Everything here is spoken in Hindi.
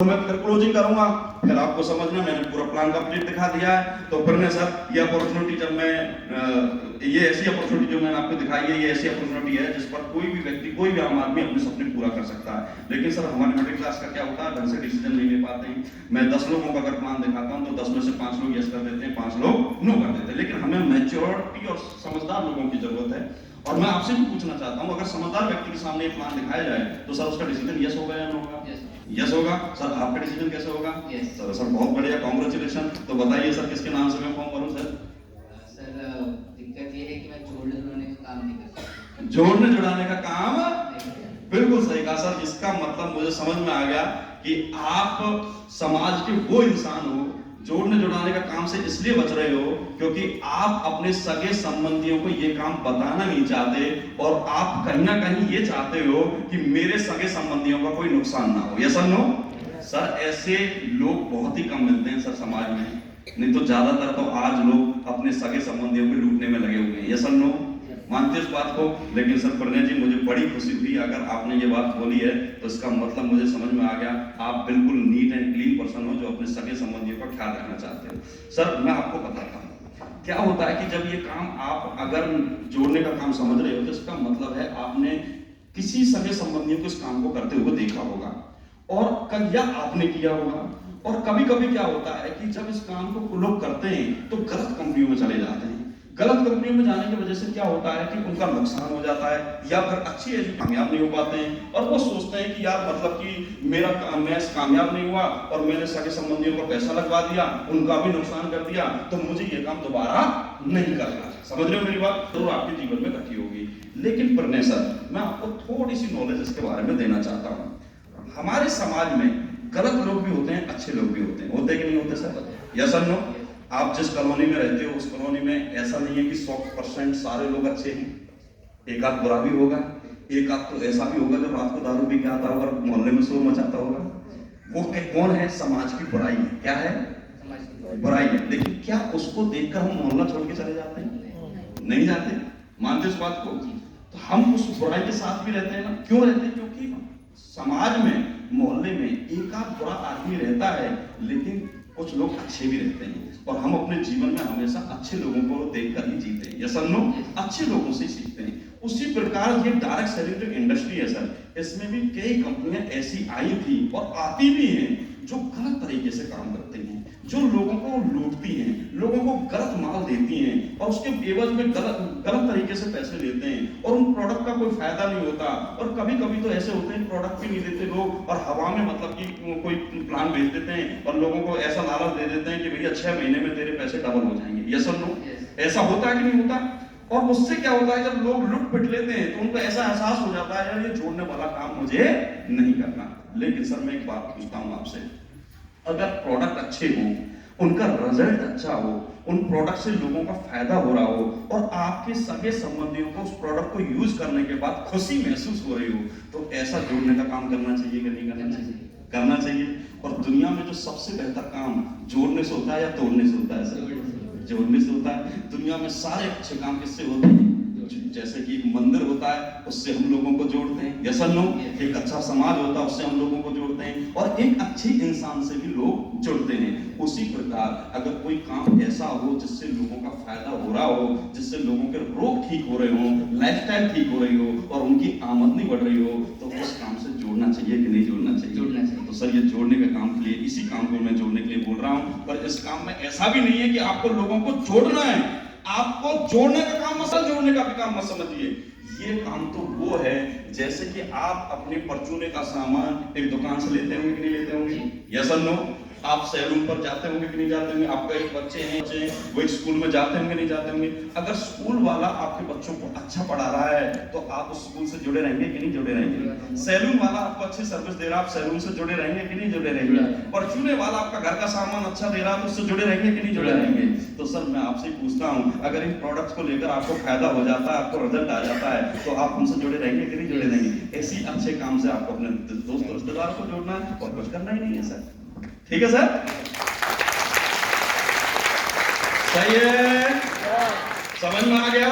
तो मैं फिर क्लोजिंग करूंगा, फिर आपको समझना मैंने पूरा प्लान कंप्लीट दिखा दिया है। तो फिर ने सर ये अपॉर्चुनिटी जब मैं ये ऐसी अपॉर्चुनिटी जो मैंने आपको दिखाई है, ये ऐसी अपॉर्चुनिटी है जिस पर कोई भी व्यक्ति, कोई भी आम आदमी अपने सपने पूरा कर सकता है। लेकिन सर हमारे मिडिल क्लास का क्या होता है, ढंग से डिसीजन नहीं ले पाते हैं। मैं 10 लोगों का अगर प्लान दिखाता हूँ तो 10 में से 5 लोग यस कर देते हैं, 5 लोग नो कर देते हैं। लेकिन हमें मैच्योरिटी और समझदार लोगों की जरूरत है। और मैं आपसे भी पूछना चाहता हूँ, अगर समझदार व्यक्ति के सामने एक प्लान दिखाया जाए तो सर उसका डिसीजन यस होगा या नो होगा? यस होगा। सर आपका डिसीजन कैसे होगा? सर बहुत बढ़िया, कांग्रेचुलेशन। तो बताइए सर किसके नाम से मैं फॉर्म भरूं? सर दिक्कत ये है कि मैं जोड़ने जुड़ाने का काम नहीं कर सकता। जोड़ने जुड़ाने का काम बिल्कुल सही कहा सर। इसका मतलब मुझे समझ में आ गया कि आप समाज के वो इंसान हो, जोड़ने जुड़ाने का काम से इसलिए बच रहे हो क्योंकि आप अपने सगे संबंधियों को ये काम बताना नहीं चाहते और आप कहीं ना कहीं ये चाहते हो कि मेरे सगे संबंधियों का कोई नुकसान ना हो। यस और नो? सर ऐसे लोग बहुत ही कम मिलते हैं सर समाज में, नहीं तो ज्यादातर तो आज लोग अपने सगे संबंधियों को लूटने में लगे हुए हैं। यस और नो? मानते इस बात को? लेकिन सर प्रणय जी मुझे बड़ी खुशी हुई अगर आपने ये बात बोली है तो इसका मतलब मुझे समझ में आ गया, आप बिल्कुल नीट एंड क्लीन पर्सन हो जो अपने सगे संबंधियों का ख्याल रखना चाहते हो। सर मैं आपको बताता हूँ क्या होता है कि जब ये काम आप अगर जोड़ने का काम समझ रहे हो तो इसका मतलब है आपने किसी सगे संबंधियों को इस काम को करते हुए देखा होगा और या आपने किया होगा। और कभी कभी क्या होता है कि जब इस काम को लोग करते हैं तो गलत कंपनियों में चले जाते हैं। गलत कंपनियों में जाने की वजह से क्या होता है कि उनका नुकसान हो जाता है या फिर अच्छी एज कामयाब नहीं हो पाते हैं और वो सोचते हैं कि यार मतलब कि मैं कामयाब नहीं हुआ और मैंने सगे संबंधियों को पैसा लगवा दिया, उनका भी नुकसान कर दिया, तो मुझे ये काम दोबारा नहीं करना। समझ रहे हो मेरी बात? तो आपके जीवन में इकट्ठी होगी। लेकिन प्रणय सर मैं आपको थोड़ी सी नॉलेज इसके बारे में देना चाहता हूँ। हमारे समाज में गलत लोग भी होते हैं, अच्छे लोग भी होते हैं, होते कि नहीं होते सर? यस और नो? आप जिस कॉलोनी में रहते हो उस कॉलोनी में ऐसा नहीं है कि 100% सारे लोग अच्छे हैं, एक आध बुरा भी होगा, एक आध तो ऐसा भी होगा जो रात को दारू पी के आता होगा, मोहल्ले में शोर मचाता होगा। वो कौन है? समाज की बुराई है। क्या है? बुराई है। लेकिन क्या उसको देखकर हम मोहल्ला छोड़ के चले जाते हैं? नहीं जाते। मानते इस बात को? तो हम उस बुराई के साथ भी रहते हैं ना। क्यों रहते हैं? क्योंकि समाज में, मोहल्ले में एक आध बुरा आदमी रहता है लेकिन कुछ लोग अच्छे भी रहते हैं और हम अपने जीवन में हमेशा अच्छे लोगों को देखकर ही जीते हैं। यस और नो? अच्छे लोगों से सीखते हैं। उसी प्रकार ये डायरेक्ट सेलिंग जो इंडस्ट्री है सर, इसमें भी कई कंपनियां ऐसी आई थी और आती भी हैं जो गलत तरीके से काम करते हैं, जो लोगों को लूटती हैं, लोगों को गलत माल देती हैं और उसके एवज में गलत तरीके से पैसे लेते हैं और उन प्रोडक्ट का कोई फायदा नहीं होता। और कभी कभी तो ऐसे होते हैं प्रोडक्ट भी नहीं देते लोग और हवा में मतलब कि कोई प्लान भेज देते हैं और लोगों को ऐसा लालच दे देते हैं कि भैया 6 महीने में तेरे पैसे डबल हो जाएंगे। यस और नो? ऐसा होता है कि नहीं होता? और उससे क्या होता है जब लोग लुट पिट लेते हैं तो उनको ऐसा एहसास हो जाता है यार ये जोड़ने वाला काम मुझे नहीं करना। लेकिन सर मैं एक बात पूछता हूं आपसे, अगर प्रोडक्ट अच्छे हो, उनका रिजल्ट अच्छा हो, उन प्रोडक्ट से लोगों का फायदा हो रहा हो और आपके सगे संबंधियों को उस प्रोडक्ट को यूज करने के बाद खुशी महसूस हो रही हो, तो ऐसा जोड़ने का काम करना चाहिए कि नहीं करना चाहिए? करना चाहिए। और दुनिया में जो सबसे बेहतर काम जोड़ने से होता है या तोड़ने से होता है सर? जोड़ने से होता है। दुनिया में सारे अच्छे काम किससे होते हैं? जैसे कि एक मंदिर होता है उससे हम लोगों को जोड़ते हैं। यस और नो? एक अच्छा समाज होता है उससे हम लोगों को जोड़ते हैं और एक अच्छे इंसान से भी लोग जुड़ते हैं। उसी प्रकार अगर कोई काम ऐसा हो जिससे लोगों का फायदा हो रहा हो, जिससे लोगों के रोग ठीक हो रहे हो, लाइफस्टाइल ठीक हो रही हो और उनकी आमदनी बढ़ रही हो, तो उस काम से जोड़ना चाहिए कि नहीं जोड़ना चाहिए? जोड़ना चाहिए। तो सर ये जोड़ने के काम के लिए, इसी काम को मैं जोड़ने के लिए बोल रहा हूँ। पर इस काम में ऐसा भी नहीं है कि आपको लोगों को जोड़ना है, आपको जोड़ने का काम मत, जोड़ने का भी काम मत समझिए। ये काम तो वो है जैसे कि आप अपने परचूने का सामान एक दुकान से लेते होंगे कि नहीं लेते होंगे? यस और नो? आप सैलून पर जाते होंगे कि नहीं जाते होंगे? आपका एक बच्चे हैं वो एक स्कूल में जाते होंगे नहीं जाते होंगे? अगर स्कूल वाला आपके बच्चों को अच्छा पढ़ा रहा है तो आप उस स्कूल से जुड़े रहेंगे कि नहीं जुड़े रहेंगे? सैलून वाला आपको अच्छी सर्विस दे रहा है, आप सैलून से जुड़े रहेंगे कि नहीं जुड़े रहेंगे? परचूने वाला आपका घर का सामान अच्छा दे रहा है तो उससे जुड़े रहेंगे कि नहीं जुड़े रहेंगे? तो सर मैं आपसे पूछता हूँ, अगर इन प्रोडक्ट्स को लेकर आपको फायदा हो जाता है, आपको रिजल्ट आ जाता है, तो आप उनसे जुड़े रहेंगे कि नहीं जुड़े रहेंगे? ऐसी अच्छे काम से आपको अपने दोस्त रिश्तेदार को जोड़ना है और कुछ करना ही नहीं है सर। ठीक है सर? सही है? समझ में आ गया?